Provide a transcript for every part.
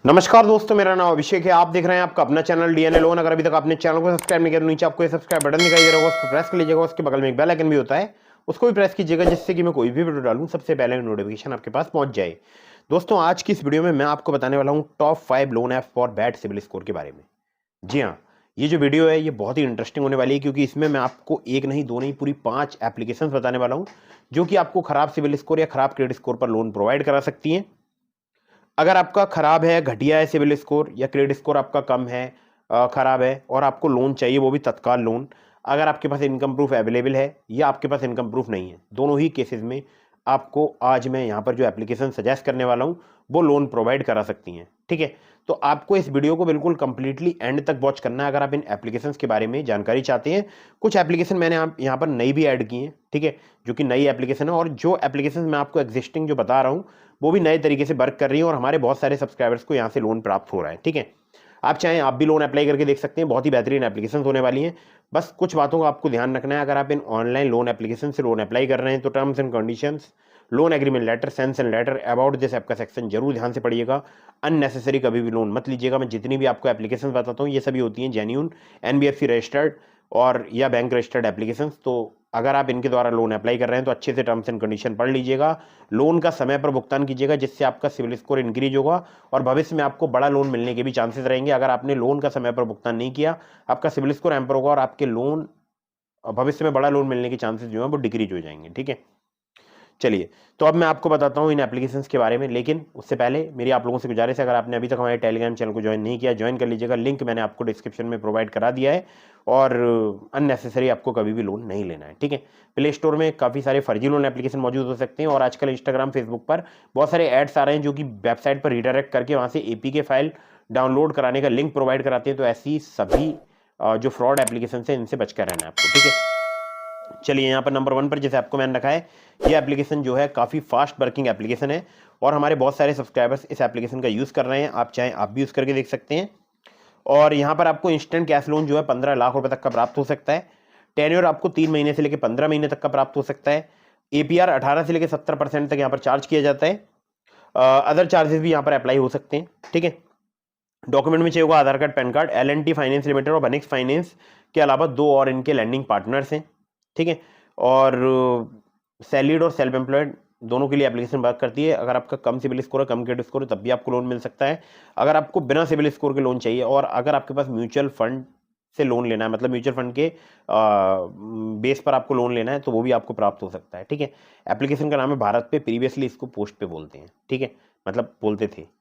नमस्कार दोस्तों, मेरा नाम अभिषेक है। आप देख रहे हैं आपका अपना चैनल डीएनए लोन। अगर अभी तक आपने चैनल को सब्सक्राइब नहीं किया तो नीचे आपको ये सब्सक्राइब बटन दिखाई दे रहा होगा, उसको प्रेस कर लीजिएगा। उसके बगल में एक बेल आइकन भी होता है, उसको भी प्रेस कीजिएगा, जिससे कि मैं कोई भी वीडियो डालूं सबसे पहले नोटिफिकेशन आपके पास पहुंच जाए। दोस्तों, आज की इस वीडियो में मैं आपको बताने वाला हूँ top 5 loan app for bad civil score के बारे में। जी हाँ, ये जो वीडियो है ये बहुत ही इंटरेस्टिंग होने वाली है, क्योंकि इसमें मैं आपको एक नहीं दो नहीं पूरी 5 एप्लीकेशन बताने वाला हूँ जो कि आपको खराब सिविल स्कोर या खराब क्रेडिट स्कोर पर लोन प्रोवाइड करा सकती हैं। अगर आपका खराब है, घटिया है सिविल स्कोर, या क्रेडिट स्कोर आपका कम है, खराब है और आपको लोन चाहिए, वो भी तत्काल लोन, अगर आपके पास इनकम प्रूफ अवेलेबल है या आपके पास इनकम प्रूफ नहीं है, दोनों ही केसेस में आपको आज मैं यहाँ पर जो एप्लीकेशन सजेस्ट करने वाला हूँ वो लोन प्रोवाइड करा सकती हैं। ठीक है, तो आपको इस वीडियो को बिल्कुल कंप्लीटली एंड तक वॉच करना है अगर आप इन एप्लीकेशंस के बारे में जानकारी चाहते हैं। कुछ एप्लीकेशन मैंने यहाँ पर नई भी ऐड की हैं, ठीक है, जो कि नई एप्लीकेशन है, और जो एप्लीकेशन मैं आपको एग्जिस्टिंग जो बता रहा हूँ वो भी नए तरीके से वर्क कर रही है और हमारे बहुत सारे सब्सक्राइबर्स को यहाँ से लोन प्राप्त हो रहा है। ठीक है, आप चाहें आप भी लोन अप्लाई करके देख सकते हैं, बहुत ही बेहतरीन एप्लीकेशन होने वाली हैं। बस कुछ बातों का आपको ध्यान रखना है। अगर आप इन ऑनलाइन लोन एप्लीकेशन से लोन अप्लाई कर रहे हैं तो terms and conditions, loan agreement letter, sanction letter, about this app का सेक्शन जरूर ध्यान से पढ़िएगा। अननेसेसरी कभी भी लोन मत लीजिएगा। मैं जितनी भी आपको एप्लीकेशन बताता हूँ ये सभी होती हैं जेन्यून एनबीएफसी रजिस्टर्ड और या बैंक रजिस्टर्ड एप्लीकेशन। तो अगर आप इनके द्वारा लोन अप्लाई कर रहे हैं तो अच्छे से टर्म्स एंड कंडीशन पढ़ लीजिएगा। लोन का समय पर भुगतान कीजिएगा, जिससे आपका सिविल स्कोर इंक्रीज होगा और भविष्य में आपको बड़ा लोन मिलने के भी चांसेस रहेंगे। अगर आपने लोन का समय पर भुगतान नहीं किया, आपका सिविल स्कोर हैम्पर होगा और आपके लोन भविष्य में बड़ा लोन मिलने के चांसेस जो है वो डिक्रीज हो जाएंगे। ठीक है, चलिए, तो अब मैं आपको बताता हूँ इन एप्लीकेशंस के बारे में, लेकिन उससे पहले मेरी आप लोगों से गुजारिश है, अगर आपने अभी तक हमारे टेलीग्राम चैनल को ज्वाइन नहीं किया, ज्वाइन कर लीजिएगा। लिंक मैंने आपको डिस्क्रिप्शन में प्रोवाइड करा दिया है और अननेसेसरी आपको कभी भी लोन नहीं लेना है। ठीक है, प्ले स्टोर में काफ़ी सारे फर्जी लोन एप्लीकेशन मौजूद हो सकते हैं और आजकल इंस्टाग्राम, फेसबुक पर बहुत सारे एड्स आ रहे हैं जो कि वेबसाइट पर रिडायरेक्ट करके वहाँ से एपीके फाइल डाउनलोड कराने का लिंक प्रोवाइड कराते हैं। तो ऐसी सभी जो फ्रॉड एप्लीकेशन है इनसे बचकर रहना है आपको। ठीक है, चलिए, यहाँ पर नंबर 1 पर जैसे आपको मैंने रखा है, ये एप्लीकेशन जो है काफ़ी फास्ट वर्किंग एप्लीकेशन है और हमारे बहुत सारे सब्सक्राइबर्स इस एप्लीकेशन का यूज़ कर रहे हैं। आप चाहें आप भी यूज़ करके देख सकते हैं। और यहाँ पर आपको इंस्टेंट कैश लोन जो है 15 लाख रुपए तक का प्राप्त हो सकता है। टेन्योर आपको 3 महीने से लेकर 15 महीने तक का प्राप्त हो सकता है। एपीआर 18 से लेकर 70% तक यहाँ पर चार्ज किया जाता है। अदर चार्जेस भी यहाँ पर अप्लाई हो सकते हैं। ठीक है, डॉक्यूमेंट में चाहिए होगा Aadhaar card, PAN card. L&T finance limited और बनिक्स फाइनेंस के अलावा 2 और इनके लैंडिंग पार्टनर्स हैं। ठीक है, और सैलरीड और सेल्फ एम्प्लॉयड दोनों के लिए एप्लीकेशन वर्क करती है। अगर आपका कम सिविल स्कोर है, कम क्रेडिट स्कोर है, तब भी आपको लोन मिल सकता है। अगर आपको बिना सिविल स्कोर के लोन चाहिए और अगर आपके पास म्यूचुअल फंड से लोन लेना है, मतलब म्यूचुअल फंड के बेस पर आपको लोन लेना है, तो वो भी आपको प्राप्त हो सकता है। ठीक है, एप्लीकेशन का नाम है भारत पे, प्रीवियसली इसको पोस्ट पे बोलते हैं। ठीक है, मतलब बोलते थे।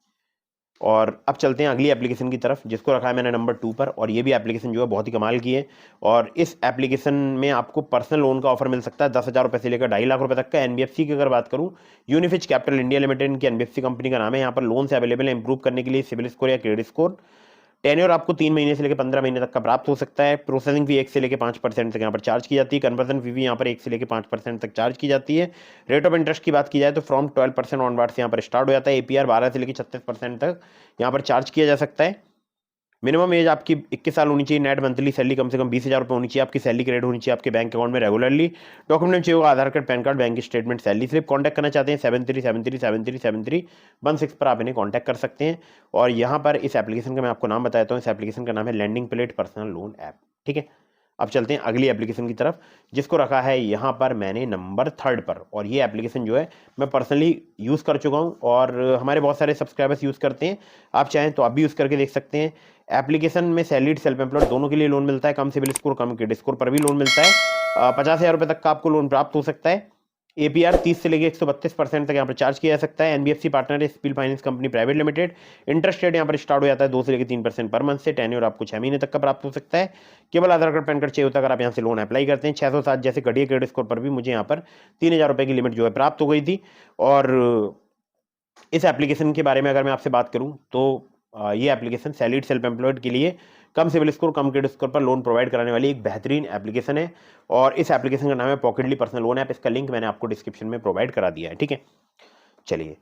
और अब चलते हैं अगली एप्लीकेशन की तरफ, जिसको रखा है मैंने नंबर 2 पर, और ये भी एप्लीकेशन जो है बहुत ही कमाल की है। और इस एप्लीकेशन में आपको पर्सनल लोन का ऑफर मिल सकता है 10,000 रुपये से लेकर 2.5 लाख रुपए तक का। एनबीएफसी की अगर बात करूं, यूनिफिज कैपिटल इंडिया लिमिटेड इनकी एनबीएफसी कंपनी का नाम है। यहाँ पर लोन से अवेलेबल है इंप्रूव करने के लिए सिविल स्कोर या क्रेडिट स्कोर। टेन्योर आपको 3 महीने से लेकर 15 महीने तक का प्राप्त हो सकता है। प्रोसेसिंग फी 1 से लेकर 5% तक यहाँ पर चार्ज की जाती है। कन्वर्जन फी भी यहाँ पर 1 से लेकर 5% तक चार्ज की जाती है। रेट ऑफ इंटरेस्ट की बात की जाए तो फ्रॉम 12% ऑनवर्ड्स यहाँ पर स्टार्ट हो जाता है। एपीआर 12 से लेकर 36% तक यहाँ पर चार्ज किया जा सकता है। मिनिमम एज आपकी 21 साल होनी चाहिए। नेट मंथली सैलरी कम से कम 20,000 रुपये होनी चाहिए। आपकी सैलरी क्रेडिट होनी चाहिए आपके बैंक अकाउंट में रेगुलरली। डॉक्यूमेंट चाहिए होगा Aadhaar card, PAN card, bank statement, salary slip. Contact करना चाहते हैं 7373737316 पर आप इन्हें कॉन्टैक्ट कर सकते हैं। और यहाँ पर इस एप्लीकेशन का मैं आपको नाम बताता हूँ। इस एप्लीकेशन का नाम है lending plate personal loan app. ठीक है, अब चलते हैं अगली एप्लीकेशन की तरफ, जिसको रखा है यहाँ पर मैंने नंबर 3 पर। और ये एप्लीकेशन जो है मैं पर्सनली यूज़ कर चुका हूँ और हमारे बहुत सारे सब्सक्राइबर्स यूज़ करते हैं। आप चाहें तो आप भी यूज़ करके देख सकते हैं। एप्लीकेशन में सैलरीड, सेल्फ एम्प्लॉयड दोनों के लिए लोन मिलता है। कम सिविल स्कोर, कम क्रेडिट स्कोर पर भी लोन मिलता है। 50,000 रुपये तक का आपको लोन प्राप्त हो सकता है। एपीआर 30 से लेकर 132% तक यहाँ पर चार्ज किया जा सकता है। एनबीएफसी पार्टनर है spill finance company private limited. Interest rate यहाँ पर स्टार्ट हो जाता है 2 से लेकर 3% पर मंथ से। टेन्योर आपको 6 महीने तक का प्राप्त हो सकता है। केवल आधार कार्ड, पैन कार्ड चाहिए होता है अगर आप यहाँ से लोन अप्लाई करते हैं। 607 जैसे घटिया क्रेडिट स्कोर पर भी मुझे यहाँ पर 3,000 रुपये की लिमिट जो है प्राप्त हो गई थी। और इस एप्लीकेशन के बारे में अगर मैं आपसे बात करूं तो ये एप्लीकेशन सैलरीड, सेल्फ एम्प्लॉयड के लिए कम सिविल स्कोर, कम क्रेडिट स्कोर पर लोन प्रोवाइड कराने वाली एक बेहतरीन एप्लीकेशन है। और इस एप्लीकेशन का नाम है पॉकेटली पर्सनल लोन ऐप। इसका लिंक मैंने आपको डिस्क्रिप्शन में प्रोवाइड करा दिया है। ठीक है, चलिए,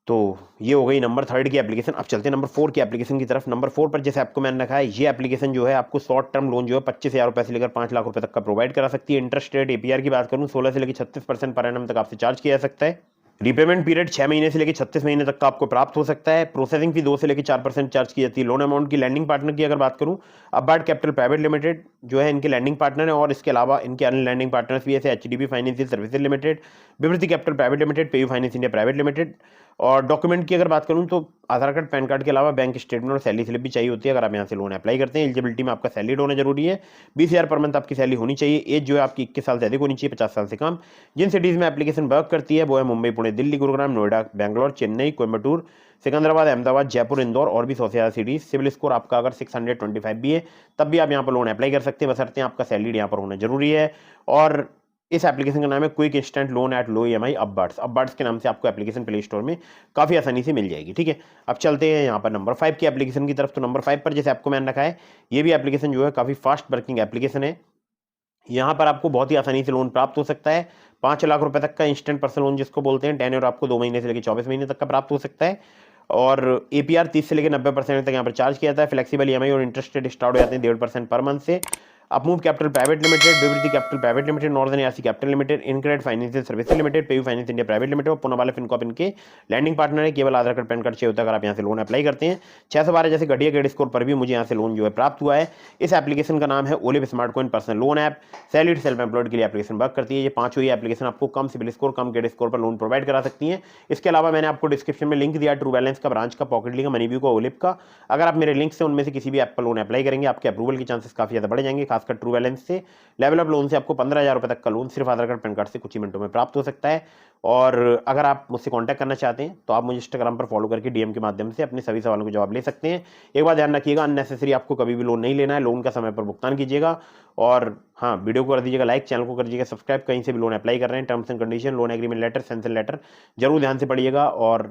तो ये हो गई नंबर 3 की एप्लीकेशन। अब चलते हैं नंबर 4 की एप्लीकेशन की तरफ। नंबर 4 पर जैसे आपको मैंने रखा है, ये एप्लीकेशन जो है आपको शॉर्ट टर्म लोन जो है 25,000 रुपये से लेकर 5 लाख रुपए तक का प्रोवाइड करा सकती है। इंटरेस्ट रेट एपीआर की बात करूँ 16 से लेकर 36% पर एनम तक आपसे चार्ज किया जा सकता है। रिपेमेंट पीरियड 6 महीने से लेकर 36 महीने तक का आपको प्राप्त हो सकता है। प्रोसेसिंग फी 2 से लेकर 4% चार्ज की जाती है। लोन अमाउंट की लैंडिंग पार्टनर की अगर बात करूं, अबार्ड कैपिटल प्राइवेट लिमिटेड जो है इनके लैंडिंग पार्टनर है, और इसके अलावा इनके अन्य लैंडिंग पार्टनर्स भी जैसे HDB financial services limited, Vivriti capital private limited, PayU finance India private limited. और डॉक्यूमेंट की अगर बात करूं तो आधार कार्ड, पैन कार्ड के अलावा बैंक स्टेटमेंट और सैलरी स्लिप भी चाहिए होती है अगर आप यहाँ से लोन अप्लाई करते हैं। एलिजिबिलिटी में आपका सैलरी होना जरूरी है। 20,000 पर मंथ आपकी सैलरी होनी चाहिए। एज जो है आपकी 21 साल से अधिक होनी चाहिए, 50 साल से कम। जिन सिटीज में एप्लीकेशन वर्क करती है वो है मुंबई, पुणे, दिल्ली, गुरुग्राम, नोएडा, बैंगलोर, चेन्नई, कोयम्बटूर, सिकंदराबाद, अहमदाबाद, जयपुर, इंदौर और भी 100 से ज़्यादा सिटीज। सिविल स्कोर आपका अगर 625 भी है तब भी आप यहाँ पर लोन अप्लाई कर सकते हैं, बशर्ते आपका सैलरी यहाँ पर होना जरूरी है। और इस एप्लीकेशन का नाम है quick instant loan at low EMI Upwards. Upwards के नाम से आपको एप्लीकेशन प्ले स्टोर में काफ़ी आसानी से मिल जाएगी। ठीक है, अब चलते हैं यहाँ पर नंबर 5 की एप्लीकेशन की तरफ। तो नंबर 5 पर जैसे आपको मैंने रखा है, ये भी एप्लीकेशन जो है काफ़ी फास्ट वर्किंग एप्लीकेशन है। यहाँ पर आपको बहुत ही आसानी से लोन प्राप्त हो सकता है। 5 लाख रुपए तक का इंस्टेंट पर्सनल लोन जिसको बोलते हैं, टेन्योर आपको 2 महीने से लेकर 24 महीने तक का प्राप्त हो सकता है। और एपीआर 30 से लेकर 90% तक यहाँ पर चार्ज किया जाता है। फ्लेक्सिबल ईएमआई और इंटरेस्ट रेट स्टार्ट हो जाते हैं 1.5% पर मंथ से। Upmove capital private limited, Vivriti capital private limited, Northern ARC capital limited, InCred financial services limited, PayU finance India private limited और पुनावाला फिनकॉर्प इनके लैंडिंग पार्टनर है। केवल आधार कार्ड, पैन कार्ड चाहिए होता है अगर आप यहाँ से लोन अप्लाई करते हैं। 612 जैसे घटिया क्रेडिट स्कोर पर भी मुझे यहाँ से लोन जो है प्राप्त हुआ है। इस एप्लीकेशन का नाम है olive smart coin personal loan app. Salaried self employed के लिए एप्लीकेशन वर्क करती है। ये पांचों ही एप्लीकेशन आपको कम सिबिल स्कोर, कम क्रेडिट स्कोर पर लोन प्रोवाइड करा सकती हैं। इसके अलावा मैंने आपको डिस्क्रिप्शन में लिंक दिया ट्रू बैलेंस का, ब्रांच का, पॉकेटली का, मनीव्यू का, ओलिव का। अगर आप मेरे लिंक से उनमें से किसी भी ऐप पर लोन अप्लाई करेंगे, आपके अप्रूवल के चांसेस काफी ज्यादा बढ़ जाएंगे। खासकर ट्रू बैलेंस से लेवल अप लोन से आपको 15,000 रुपए तक का लोन सिर्फ आधार कार्ड, पैन कार्ड से कुछ ही मिनटों में प्राप्त हो सकता है। और अगर आप मुझसे कांटेक्ट करना चाहते हैं तो आप मुझे इंस्टाग्राम पर फॉलो करके डीएम के माध्यम से अपने सभी सवालों के जवाब ले सकते हैं। एक बात ध्यान रखिएगा, अननेसेसरी आपको कभी भी लोन नहीं लेना है। लोन का समय पर भुगतान कीजिएगा। और हाँ, वीडियो को कर दीजिएगा लाइक, चैनल को कर दीजिएगा सब्सक्राइब। कहीं से भी लोन अप्लाई कर रहे हैं, terms and condition, loan agreement letter, sanction letter जरूर ध्यान से पढ़िएगा। और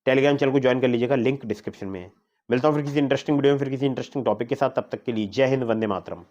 टेलीग्राम चैनल को ज्वाइन कर लीजिएगा, लिंक डिस्क्रिप्शन में है। मिलता हूँ फिर किसी इंटरेस्टिंग वीडियो में, फिर किसी इंटरेस्टिंग टॉपिक के साथ। तब तक के लिए जय हिंद, वंदे मातरम।